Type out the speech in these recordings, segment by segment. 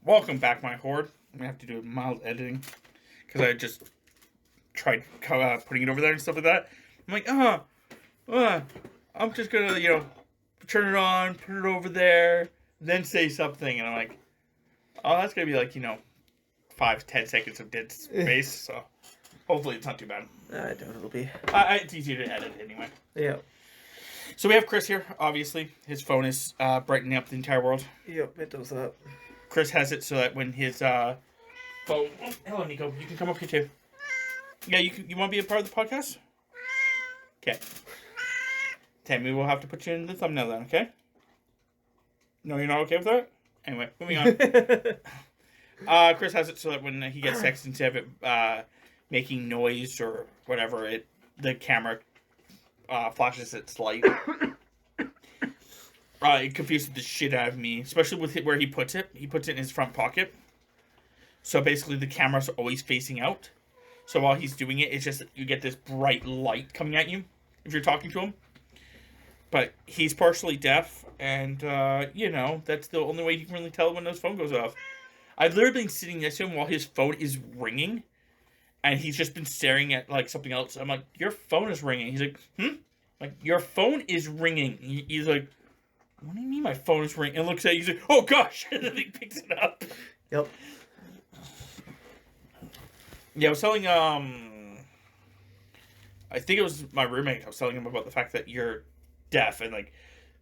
Welcome back, my horde. I'm gonna have to do a mild editing because I just tried putting it over there and stuff like that. I'm like, I'm just gonna, turn it on, put it over there, then say something, and I'm like, oh, that's gonna be like, 5 to 10 seconds of dead space. So hopefully it's not too bad. I doubt it'll be. It's easier to edit anyway. Yeah. So we have Chris here. Obviously, his phone is brightening up the entire world. Yep, it does that. Chris has it so that when his phone. Oh, hello, Nico. You can come up here too. Yeah, you want to be a part of the podcast? Okay. Tammy, we'll have to put you in the thumbnail then, okay? No, you're not okay with that? Anyway, moving on. Chris has it so that when he gets text, instead of it making noise or whatever, the camera flashes its light. It confuses the shit out of me, especially with where he puts it. He puts it in his front pocket. So basically the camera's always facing out. So while he's doing it, it's just you get this bright light coming at you if you're talking to him. But he's partially deaf, and, that's the only way you can really tell when his phone goes off. I've literally been sitting next to him while his phone is ringing, and he's just been staring at, something else. I'm like, your phone is ringing. He's like, Like, your phone is ringing. He's like, what do you mean my phone is ringing? And looks at it, he's like, oh gosh! And then he picks it up. Yep. Yeah, I was telling, I think it was my roommate. I was telling him about the fact that you're deaf, and,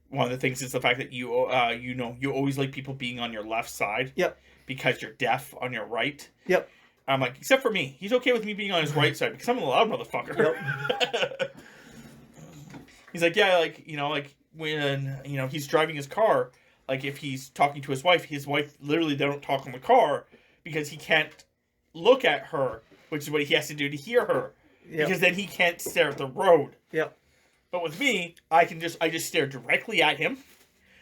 one of the things is the fact that you always like people being on your left side. Yep. Because you're deaf on your right. Yep. I'm like, except for me. He's okay with me being on his right side because I'm a loud motherfucker. Yep. He's like, yeah, when, he's driving his car, if he's talking to his wife literally, they don't talk in the car because he can't look at her, which is what he has to do to hear her. Yep. Because then he can't stare at the road. Yep. But with me, I just stare directly at him.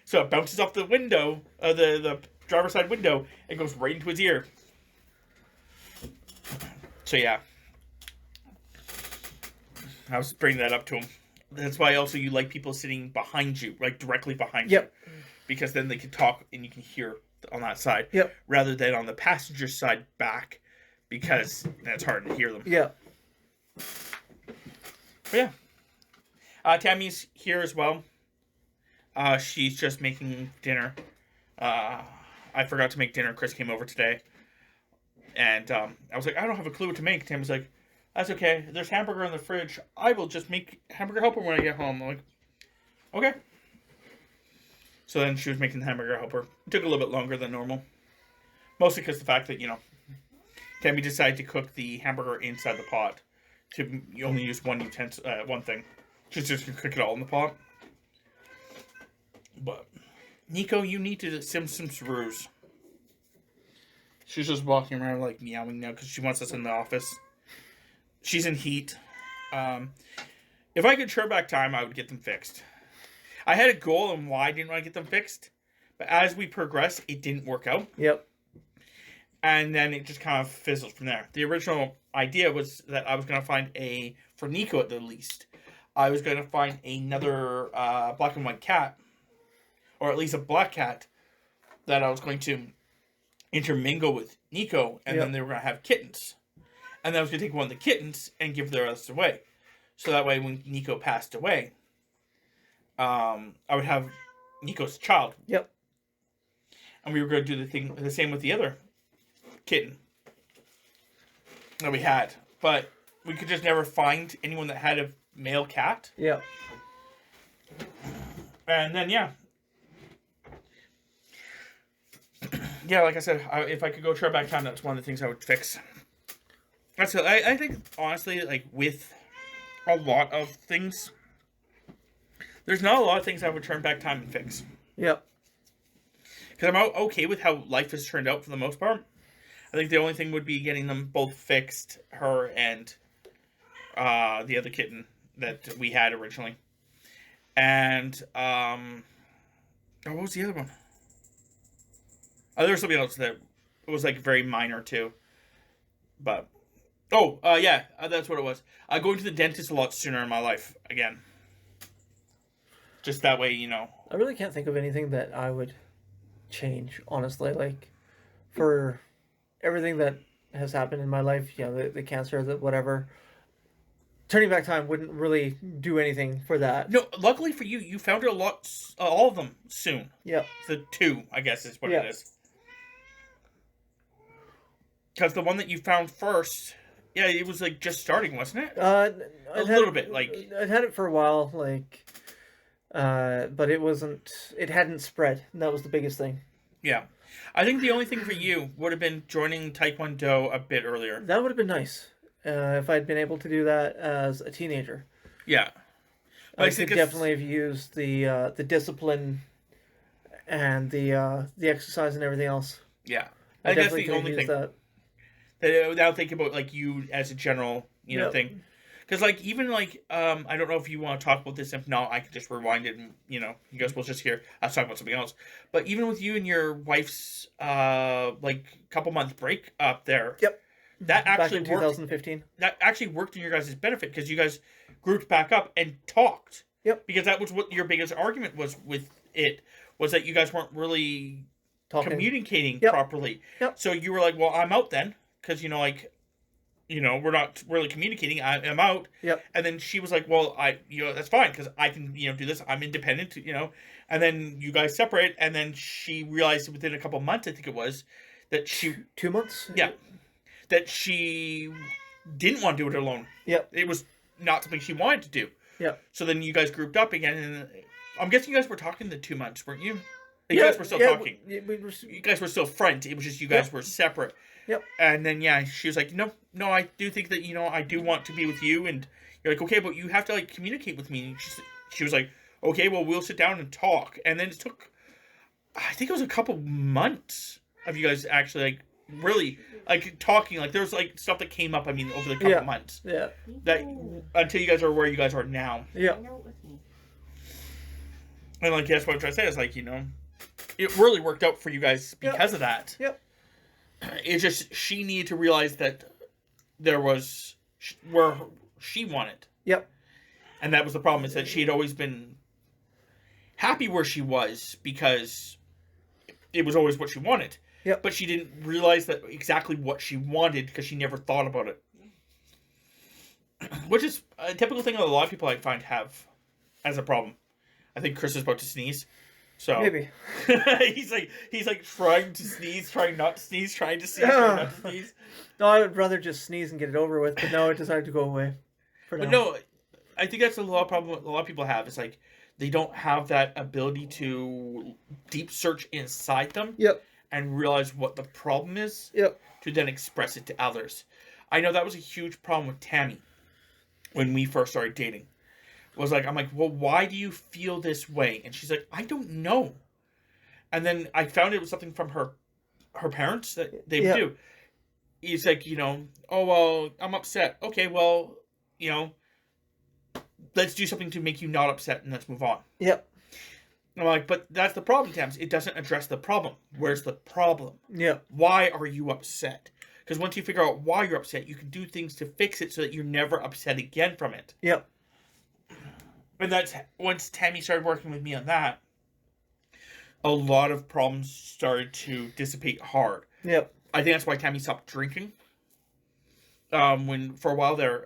So it bounces off the window, the driver's side window, and goes right into his ear. So yeah. I was bringing that up to him. That's why also you like people sitting behind you, directly behind you. Because then they can talk and you can hear on that side. Yep. Rather than on the passenger side back, because then it's hard to hear them. Yeah. But yeah. Tammy's here as well. She's just making dinner. I forgot to make dinner. Chris came over today. And I was like, I don't have a clue what to make. Tammy's like, that's okay. There's hamburger in the fridge. I will just make hamburger helper when I get home. I'm like, okay. So then she was making the hamburger helper. It took a little bit longer than normal. Mostly because the fact that, Tammy decided to cook the hamburger inside the pot. You only use one thing. She's just going to cook it all in the pot. But, Nico, you need to sim some screws. She's just walking around meowing now because she wants us in the office. She's in heat. If I could turn back time, I would get them fixed. I had a goal on why I didn't want to get them fixed. But as we progress, it didn't work out. Yep. And then it just kind of fizzled from there. The original idea was that I was going to find for Nico at the least, I was going to find another black and white cat, or at least a black cat, that I was going to intermingle with Nico, and then they were going to have kittens. And then I was going to take one of the kittens and give the rest away. So that way, when Nico passed away, I would have Nico's child. Yep. And we were going to do the same with the other kitten that we had. But we could just never find anyone that had a male cat. Yep. And then, yeah. Yeah, like I said, if I could go turn back time, that's one of the things I would fix. That's it. I think, honestly, with a lot of things, there's not a lot of things I would turn back time and fix. Yep. Because I'm okay with how life has turned out for the most part. I think the only thing would be getting them both fixed, her and the other kitten that we had originally. And, what was the other one? There was something else that was, very minor, too. But, that's what it was. Going to the dentist a lot sooner in my life, again. Just that way, I really can't think of anything that I would change, honestly. for everything that has happened in my life, the cancer, the whatever. Turning back time wouldn't really do anything for that. No, luckily for you, you found it a lot, all of them soon. Yep. The 2, I guess, is what Yeah. it is. Because the one that you found first, yeah, it was like just starting, wasn't it? A little bit, like... I'd had it for a while, but it wasn't. It hadn't spread. And that was the biggest thing. Yeah. I think the only thing for you would have been joining Taekwondo a bit earlier. That would have been nice if I'd been able to do that as a teenager. Yeah. I could definitely have used the discipline and the exercise and everything else. Yeah. I think that's definitely the only thing. That. Without thinking about, like, you as a general, thing. Because, like, even, like, I don't know if you want to talk about this. If not, I can just rewind it and, you guys will just hear us talk about something else. But even with you and your wife's, couple-month break up there. Yep. That actually back in 2015. That actually worked in your guys' benefit because you guys grouped back up and talked. Yep. Because that was what your biggest argument was with it, was that you guys weren't really communicating properly. Yep. So you were like, well, I'm out then. Because, we're not really communicating. I'm out. Yep. And then she was like, well, that's fine because I can, do this. I'm independent, And then you guys separate. And then she realized within a couple months, I think it was, that she... 2 months? Yeah. That she didn't want to do it alone. Yep. It was not something she wanted to do. Yep. So then you guys grouped up again. And I'm guessing you guys were talking the 2 months, weren't you? You guys were still talking. You guys were still friends. It was just you guys were separate. Yep. And then, she was like, no, I do think that, I do want to be with you. And you're like, okay, but you have to, like, communicate with me. And she was like, okay, well, we'll sit down and talk. And then it took, I think it was a couple months of you guys actually, like, really, like, talking. Like, there was, like, stuff that came up, over the couple months. Yeah. That, until you guys are where you guys are now. Yeah. And, like, that's what I'm trying to say. Is, like, it really worked out for you guys because of that. Yep. It's just she needed to realize that there was where she wanted. Yep. And that was the problem, is that she had always been happy where she was because it was always what she wanted. Yep. But she didn't realize that exactly what she wanted because she never thought about it. Which is a typical thing that a lot of people I find have as a problem. I think Chris is about to sneeze. So maybe he's like trying to sneeze, trying not to sneeze, trying to sneeze, trying not to sneeze. No, I would rather just sneeze and get it over with, but no, it decided to go away. But no, I think that's a lot of problem a lot of people have. It's like they don't have that ability to deep search inside them. Yep. And realize what the problem is. Yep. To then express it to others. I know that was a huge problem with Tammy when we first started dating. I'm like, well, why do you feel this way? And she's like, I don't know. And then I found it was something from her parents that they would do. It's like, oh, well, I'm upset. Okay, well, let's do something to make you not upset and let's move on. Yep. And I'm like, but that's the problem, Tams. It doesn't address the problem. Where's the problem? Yep. Why are you upset? Because once you figure out why you're upset, you can do things to fix it so that you're never upset again from it. Yep. And that's once Tammy started working with me on that, a lot of problems started to dissipate hard. Yep. I think that's why Tammy stopped drinking. When for a while there,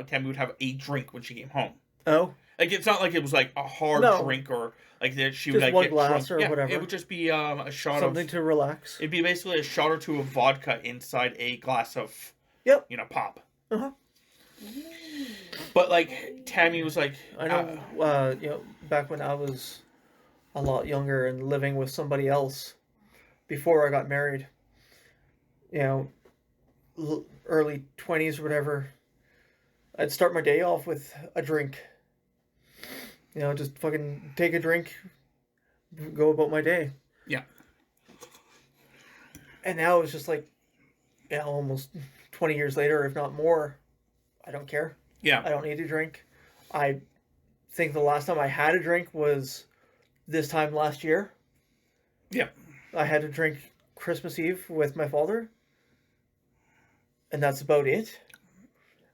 Tammy would have a drink when she came home. Oh. Like, it's not like it was like a hard drink or like that she would just like one get glass drunk. or whatever. It would just be a shot something to relax. It'd be basically a shot or two of vodka inside a glass of pop. Uh-huh. But like Tammy was like, I know back when I was a lot younger and living with somebody else before I got married, early 20s or whatever, I'd start my day off with a drink. Just fucking take a drink, go about my day. Yeah. And now it's just like, almost 20 years later, if not more, I don't care. Yeah. I don't need to drink. I think the last time I had a drink was this time last year. Yeah. I had a drink Christmas Eve with my father. And that's about it.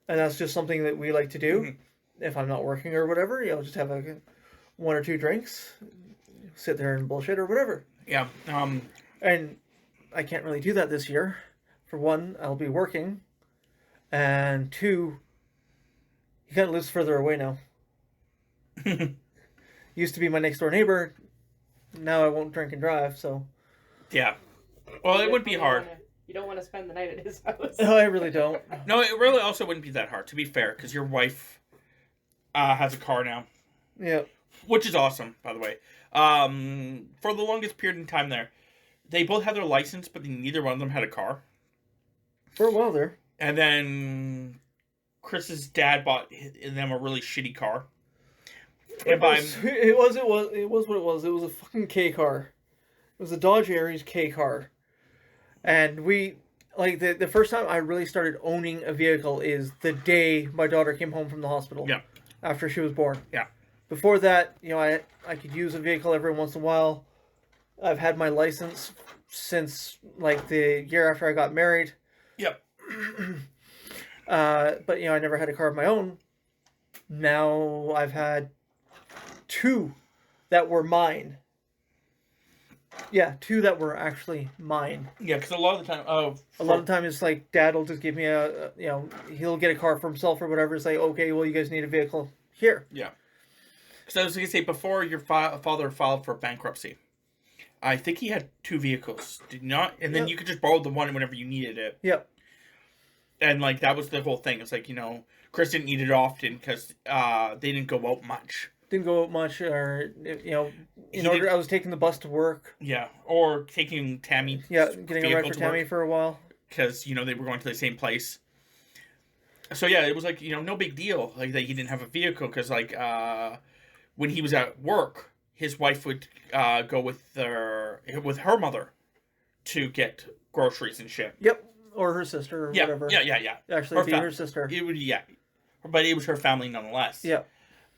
And that's just something that we like to do. Mm-hmm. If I'm not working or whatever, just have one or two drinks, sit there and bullshit or whatever. Yeah. And I can't really do that this year. For one, I'll be working, and two, he kind of lives further away now. Used to be my next door neighbor. Now I won't drink and drive, so. Yeah. Well, it would be hard. You don't want to spend the night at his house. No, I really don't. No, it really also wouldn't be that hard, to be fair, because your wife has a car now. Yeah. Which is awesome, by the way. For the longest period in time there, they both had their license, but neither one of them had a car. For a while there. And then Chris's dad bought them a really shitty car. It was what it was. It was a fucking K car. It was a Dodge Aries K car. And we, like, the first time I really started owning a vehicle is the day my daughter came home from the hospital. Yeah. After she was born. Yeah. Before that, you know, I could use a vehicle every once in a while. I've had my license since, like, the year after I got married. Yep. But, you know, I never had a car of my own. Now I've had 2 that were mine. Yeah, 2 that were actually mine. Yeah, because a lot of the time... A lot of the time it's like, Dad will just give me you know, he'll get a car for himself or whatever. It's like, okay, well, you guys need a vehicle. Here. Yeah. Because I was going to say, before your father filed for bankruptcy, I think he had 2 vehicles. Did not? And then you could just borrow the one whenever you needed it. Yep. And, like, that was the whole thing. It's like, you know, Chris didn't need it often because they didn't go out much. Didn't go out much, or, you know, I was taking the bus to work. Yeah, or taking Tammy. Yeah, getting a ride for Tammy for a while. Because, you know, they were going to the same place. So, yeah, it was like, you know, no big deal. Like, that he didn't have a vehicle because, like, when he was at work, his wife would go with her mother to get groceries and shit. Yep, or her sister or whatever. Yeah. Actually, her sister. It would, yeah. But it was her family nonetheless. Yeah.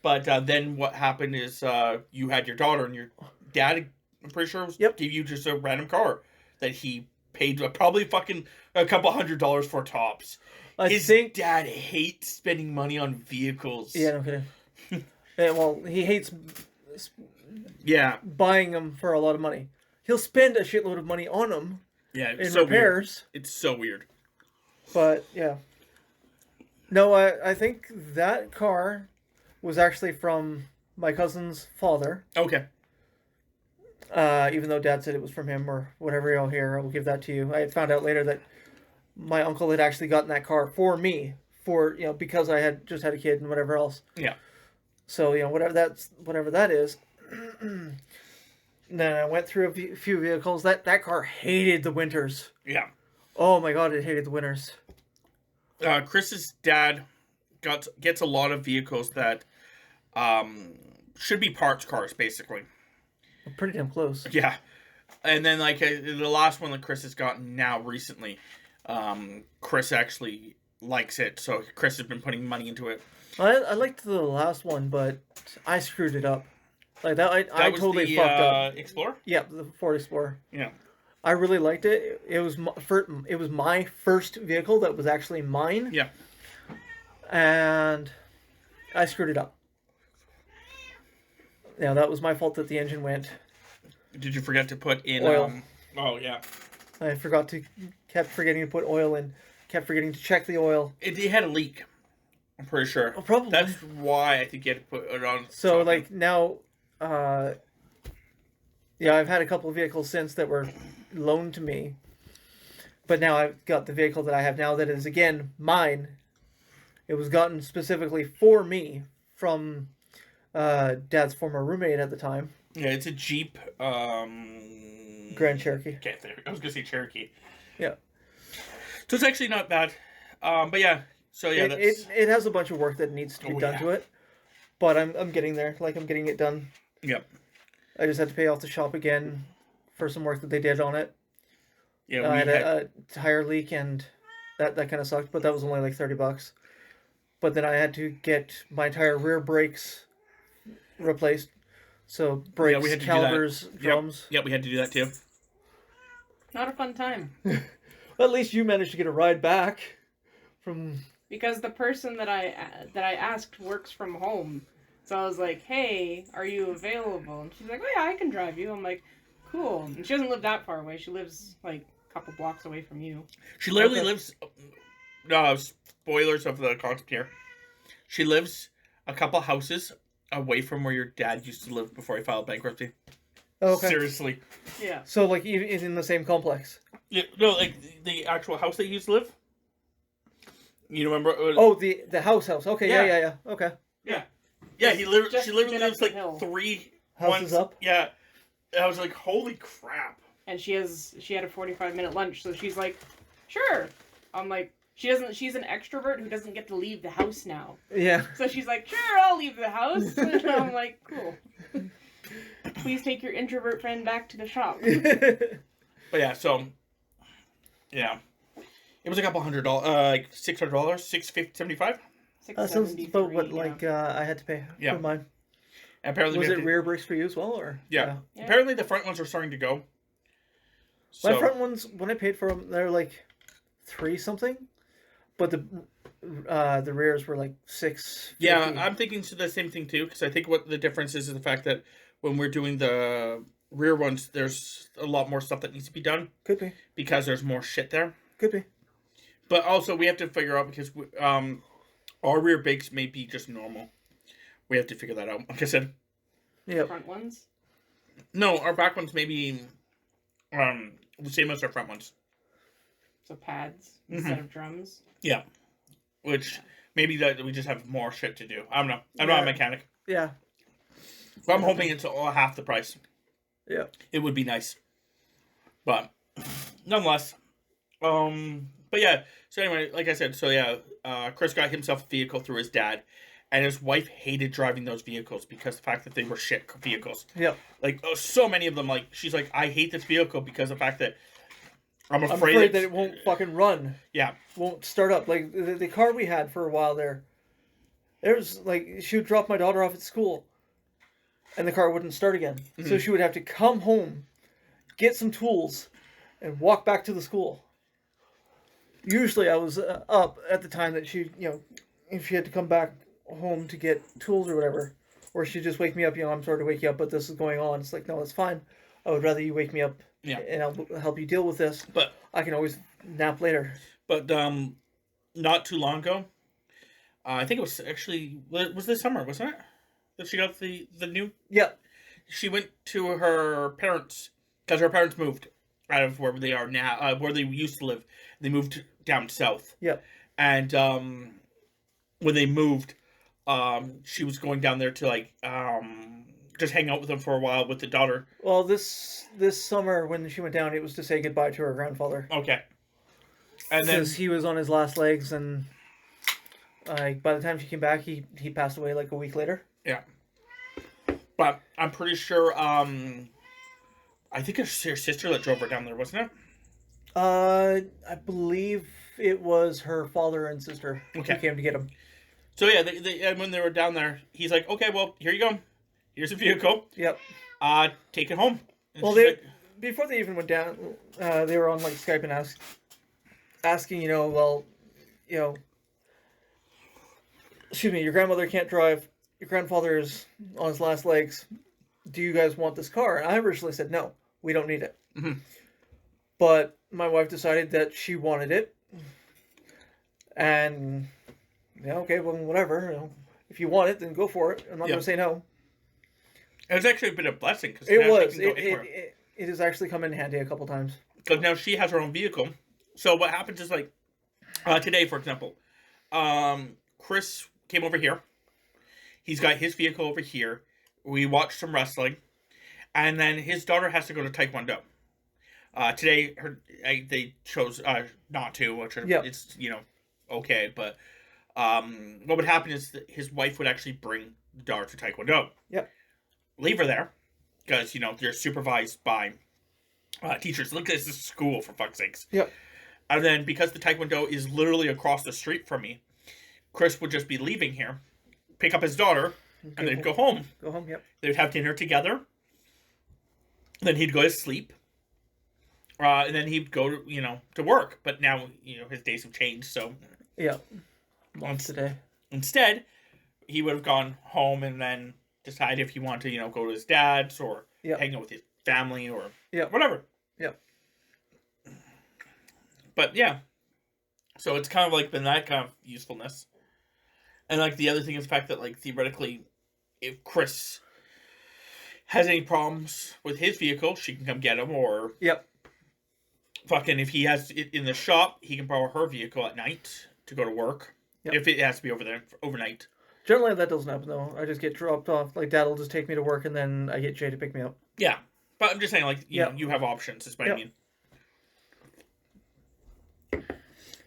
But then what happened is you had your daughter and your dad, I'm pretty sure, gave you just a random car that he paid probably fucking a couple $100 for tops. His dad hates spending money on vehicles. Yeah, no kidding. Yeah, well, he hates buying them for a lot of money. He'll spend a shitload of money on them in repairs. Weird. It's so weird. But, yeah. No, I think that car was actually from my cousin's father. Okay. Even though Dad said it was from him or whatever, you'll hear, I will give that to you. I found out later that my uncle had actually gotten that car for me, you know, because I had just had a kid and whatever else. Yeah. So, you know, whatever that is. Then I went through a few vehicles. That car hated the winters. Yeah. Oh my God, it hated the winters. Chris's dad gets a lot of vehicles that should be parts cars, basically. Pretty damn close. Yeah. And then, like, the last one that Chris has gotten now recently, Chris actually likes it, so Chris has been putting money into it. I liked the last one, but I screwed it up. Like, I totally fucked up. Explorer? Yeah, the Ford Explorer. Yeah. I really liked it. It was my first vehicle that was actually mine. Yeah. And I screwed it up. Yeah, that was my fault that the engine went. Did you forget to put in oil? Oh yeah. I kept forgetting to put oil in. Kept forgetting to check the oil. It had a leak. I'm pretty sure. Oh, probably. That's why I think you had to put it on. So something. Like now, yeah, I've had a couple of vehicles since that were loaned to me, but now I've got the vehicle that I have now that is again mine. It was gotten specifically for me from Dad's former roommate at the time. Yeah, it's a Jeep. Grand Cherokee. Okay, I was gonna say Cherokee. Yeah. So it's actually not bad. But yeah. So yeah, it has a bunch of work that needs to be done to it, but I'm getting there. Like I'm getting it done. Yep. I just had to pay off the shop again for some work that they did on it. Yeah, I had a tire leak and that kind of sucked, but that was only like $30. But then I had to get my entire rear brakes replaced. So brakes, calipers, drums. Yep, we had to do that too. Not a fun time. At least you managed to get a ride back from. Because the person that I asked works from home, so I was like, "Hey, are you available?" And she's like, "Oh yeah, I can drive you." I'm like, "Cool." And she doesn't live that far away. She lives like couple blocks away from you. She literally Okay. lives. Spoilers of the concept here. She lives a couple houses away from where your dad used to live before he filed bankruptcy. Okay. Seriously. Yeah. So like even in the same complex. Yeah, no, like the actual house that he used to live. You remember? Oh, the house. Okay. Yeah. Yeah. Okay. Yeah, she Just literally a bit up lives the like hill. 3 Houses ones. up. Yeah, I was like, holy crap. And she had a 45-minute lunch, so she's like, sure. I'm like, she's an extrovert who doesn't get to leave the house now. Yeah. So she's like, sure, I'll leave the house. And I'm like, cool. Please take your introvert friend back to the shop. But yeah, so yeah, it was a couple $100, like $600, $675. That sounds about what $673, I had to pay Yeah. for mine. And apparently, Was we it had to- rear brakes for you as well, or? Yeah. Yeah. Apparently, the front ones are starting to go. My So front ones, when I paid for them, they're like 3 something, but the rears were like 6. yeah, I'm thinking the same thing too, because I think what the difference is the fact that when we're doing the rear ones, there's a lot more stuff that needs to be done Could be. because there's more shit there. Could be. But also, we have to figure out because our rear brakes may be just normal. We have to figure that out. Like I said, Yep. Front ones. no, our back ones may be the same as our front ones. So pads instead of drums. Yeah, which maybe that we just have more shit to do. I don't know. I'm not a Yeah. mechanic, Yeah. but I'm hoping it's all half the price. Yeah. It would be nice, but nonetheless, but yeah. So anyway, like I said, so yeah, Chris got himself a vehicle through his dad, and his wife hated driving those vehicles because the fact that they were shit vehicles. Yep. Like so many of them. Like she's like, I hate this vehicle because of the fact that I'm I'm afraid, afraid that it won't fucking run. Yeah, Won't start up. Like the car we had for a while there. There's like she would drop my daughter off at school, and the car wouldn't start again. So she would have to come home, get some tools, and walk back to the school. Usually I was up at the time that she, if she had to come back home to get tools or whatever, or she'd just wake me up, I'm sorry to wake you up, but this is going on. It's like, no, it's fine. I would rather you wake me up Yeah. and I'll help you deal with this. but I can always nap later. not too long ago, I think it was actually was this summer, wasn't it? That she got the new. Yeah. She went to her parents because her parents moved out of where they are now, where they used to live. They moved down south. Yeah. And when they moved, she was going down there to like just hang out with them for a while with the daughter. Well, this summer when she went down, it was to say goodbye to her grandfather. Okay. And then Because he was on his last legs, and by the time she came back, he passed away like a week later. yeah. But I'm pretty sure. I think it's her sister that drove her down there, wasn't it? I believe it was her father and sister Okay. who came to get him. So yeah, and when they were down there, he's like, "Okay, well, here you go. Here's a vehicle. Yep. Take it home." And Well, she's like, before they even went down, they were on like Skype and asking, excuse me, your grandmother can't drive. Your grandfather is on his last legs. Do you guys want this car? And I originally said no, we don't need it. Mhm. But my wife decided that she wanted it, and okay, well, whatever. If you want it, then go for it. I'm not Yeah. going to say no. It was actually a bit of a blessing because It was. It has actually come in handy a couple times. Because now she has her own vehicle. So what happens is like today, for example, Chris came over here. He's got his vehicle over here. We watched some wrestling, and then his daughter has to go to Taekwondo. Today, they chose not to, which it's okay. But what would happen is that his wife would actually bring the daughter to Taekwondo. Yep. Leave her there because they're supervised by teachers. Look, this is school for fuck's sakes. Yep. And then because the Taekwondo is literally across the street from me, Chris would just be leaving here, pick up his daughter, and then go home. Go home. Yep. They'd have dinner together. Then he'd go to sleep. And then he'd go to work. But now his days have changed. So Yeah. Mom's today. instead, he would have gone home and then decide if he wanted to go to his dad's or Yep. hang out with his family or Yep. whatever. Yep. But yeah. So it's kind of like been that kind of usefulness. And like the other thing is the fact that like theoretically, if Chris has any problems with his vehicle, she can come get him, or Yep. fucking if he has it in the shop, he can borrow her vehicle at night to go to work. Yep. If it has to be over there overnight. Generally, that doesn't happen though. I just get dropped off. Like Dad will just take me to work, and then I get Jay to pick me up. Yeah, but I'm just saying, like you Yep. know, you have options. Is what Yep. I mean.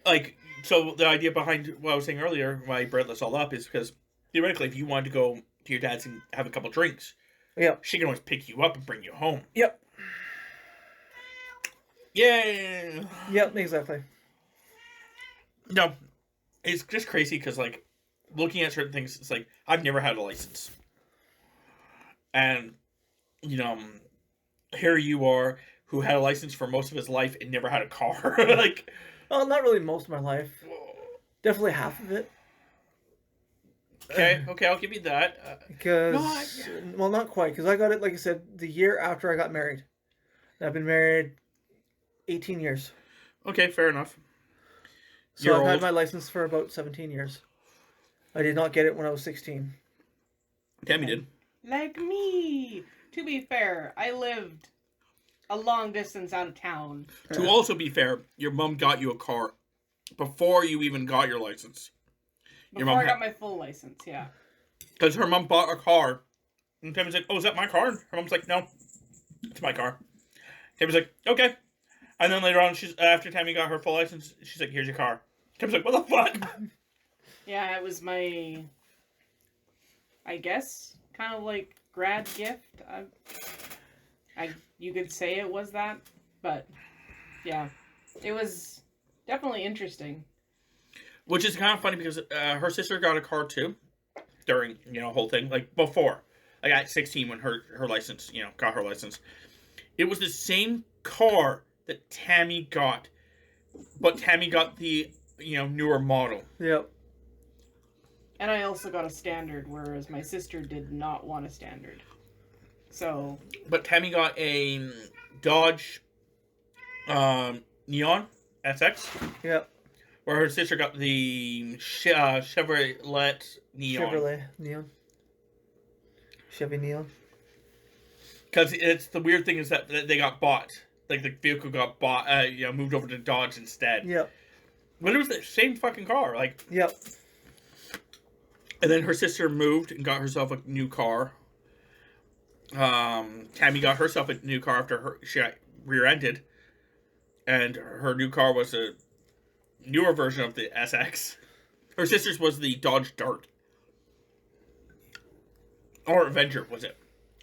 Like, so the idea behind what I was saying earlier, why I brought this all up, is because theoretically, if you wanted to go to your dad's and have a couple drinks, Yep. she can always pick you up and bring you home. Yep. Yay! Yep. Exactly. No, it's just crazy because, like, looking at certain things, it's like, I've never had a license. And, you know, here you are, who had a license for most of his life and never had a car. Like, Well, not really most of my life. Definitely half of it. okay, I'll give you that. Because, well, not quite. Because I got it, like I said, the year after I got married. And I've been married 18 years. Okay, fair enough. So I've had my license for about 17 years. I did not get it when I was 16. Tammy did. Like me. To be fair, I lived a long distance out of town. To also be fair, your mom got you a car before you even got your license. Before I got my full license, yeah. Because her mom bought a car. And Tammy's like, oh, is that my car? And her mom's like, no, it's my car. Tammy's like, okay. And then later on, after Tammy got her full license, she's like, here's your car. Tammy's like, what the fuck? Yeah, it was my, I guess, kind of like grad gift. You could say it was that, but yeah, it was definitely interesting. Which is kind of funny because her sister got a car too during, you know, whole thing. Like before. Like at 16 when her license, you know, got her license. It was the same car that Tammy got. But Tammy got the, you know, newer model. Yep. And I also got a standard, whereas my sister did not want a standard. So. But Tammy got a Dodge Neon SX. Yep. Where her sister got the Chevrolet Neon. Chevrolet Neon. Chevy Neon. Because it's the weird thing is that they got bought. Like the vehicle got bought, you know, moved over to Dodge instead. Yep. But it was the same fucking car. Like. Yep. And then her sister moved and got herself a new car. Tammy got herself a new car after she got rear-ended. And her new car was a newer version of the SX. Her sister's was the Dodge Dart. Or Avenger, was it?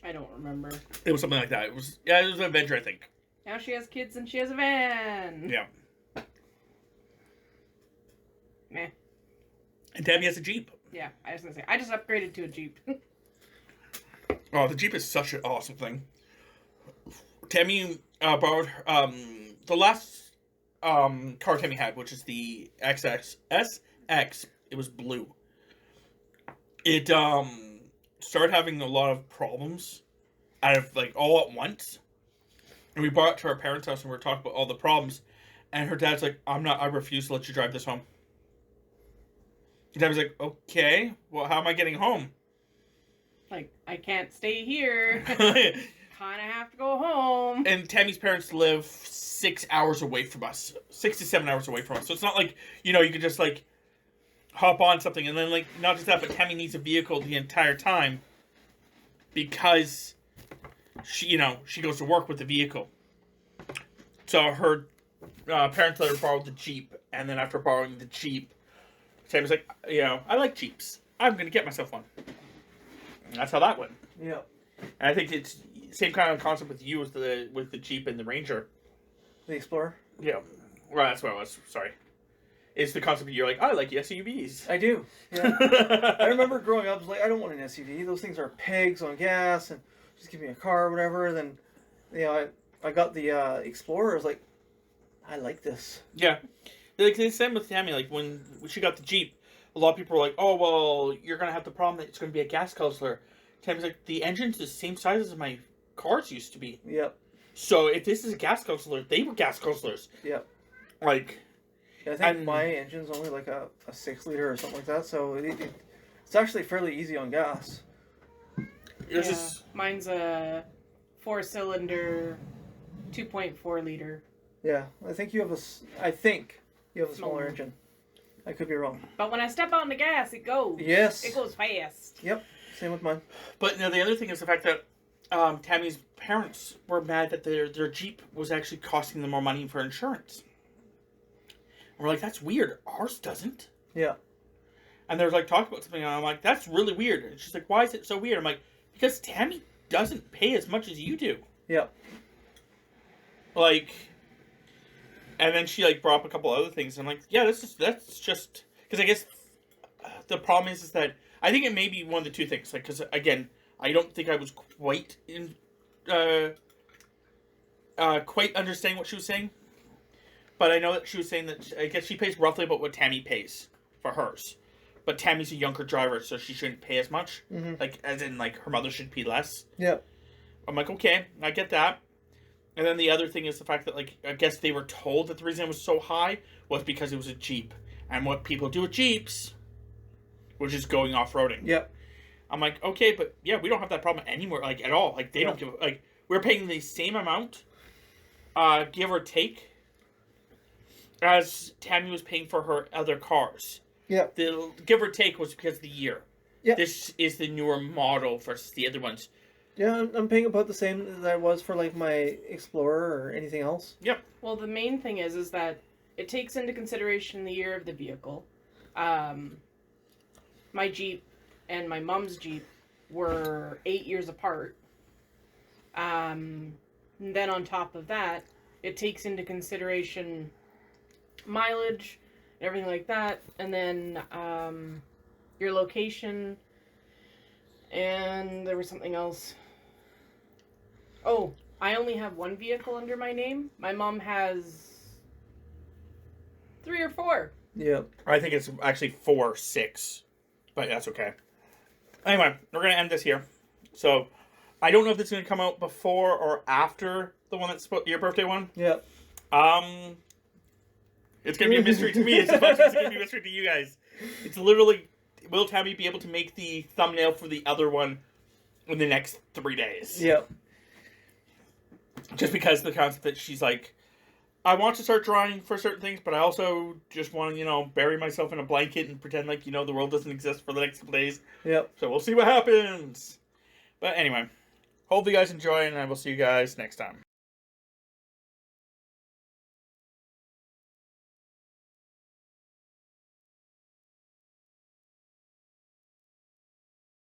I don't remember. It was something like that. It was an Avenger, I think. Now she has kids and she has a van. Yeah. Meh. And Tammy has a Jeep. Yeah, I was gonna say, I just upgraded to a Jeep. Oh, the Jeep is such an awesome thing. Tammy borrowed the last car Tammy had, which is the SX. It was blue. It started having a lot of problems out of like all at once. And we brought it to our parents' house and we were talking about all the problems. And her dad's like, I refuse to let you drive this home. And Dad was like, okay, well, how am I getting home? Like, I can't stay here. Kind of have to go home. And Tammy's parents live 6 hours away from us. 6 to 7 hours away from us. So it's not like, you know, you could just, like, hop on something. And then, like, not just that, but Tammy needs a vehicle the entire time. Because, she goes to work with the vehicle. So her parents let her borrow the Jeep. And then after borrowing the Jeep, Tammy's like, you know, I like Jeeps. I'm going to get myself one. And that's how that went. Yeah. And I think it's same kind of concept with you as with the Jeep and the Ranger. The Explorer? Yeah. Well, that's what I was. Sorry. It's the concept you're like, I like SUVs. I do. Yeah. I remember growing up, I was like, I don't want an SUV. Those things are pegs on gas, and just give me a car or whatever. Then, you know, I got the Explorer. I was like, I like this. Yeah. Like the same with Tammy. Like when she got the Jeep, a lot of people were like, "Oh, well, you're gonna have the problem that it's gonna be a gas guzzler." Tammy's like, "The engine's the same size as my cars used to be." Yep. So if this is a gas guzzler, they were gas guzzlers. Yep. Like, Yeah, I think And- my engine's only like a 6 liter or something like that, so it's actually fairly easy on gas. it's just Mine's a 4-cylinder, 2.4 liter. Yeah, I think you have a smaller Smaller. engine. I could be wrong. But when I step on the gas, it goes. Yes. It goes fast. Yep. Same with mine. But no, the other thing is the fact that Tammy's parents were mad that their Jeep was actually costing them more money for insurance. And we're like, that's weird. Ours doesn't. Yeah. And they're like talking about something, and I'm like, that's really weird. And she's like, why is it so weird? I'm like, because Tammy doesn't pay as much as you do. Yeah. Like, and then she like brought up a couple other things. I'm like, yeah, that's just because I guess the problem is that I think it may be one of the two things. Like, because again, I don't think I was quite quite understanding what she was saying, but I know that she was saying that I guess she pays roughly about what Tammy pays for hers, but Tammy's a younger driver, so she shouldn't pay as much. Mm-hmm. Like, as in, like her mother should pay less. Yeah. I'm like, okay, I get that. And then the other thing is the fact that, like, I guess they were told that the reason it was so high was because it was a Jeep. And what people do with Jeeps, which is going off-roading. Yep. I'm like, okay, but yeah, we don't have that problem anymore, like, at all. Like, they don't give, like, we're paying the same amount, give or take, as Tammy was paying for her other cars. Yeah. The give or take was because of the year. Yeah. This is the newer model versus the other ones. Yeah, I'm paying about the same that I was for like my Explorer or anything else. Yep. Well, the main thing is that it takes into consideration the year of the vehicle. My Jeep and my mom's Jeep were 8 years apart. And then on top of that, it takes into consideration mileage, everything like that, and then your location, and there was something else. Oh, I only have one vehicle under my name. My mom has 3 or 4. Yeah. I think it's actually 4, 6, but that's okay. Anyway, we're gonna end this here. So, I don't know if it's gonna come out before or after the one that's your birthday one. Yeah. It's gonna be a mystery to me as much as it's gonna be a mystery to you guys. It's literally, will Tabby be able to make the thumbnail for the other one in the next 3 days? Yeah. Just because the concept that she's like, I want to start drawing for certain things, but I also just want to, bury myself in a blanket and pretend like, the world doesn't exist for the next couple days. Yep. So we'll see what happens. But anyway, hope you guys enjoy, and I will see you guys next time.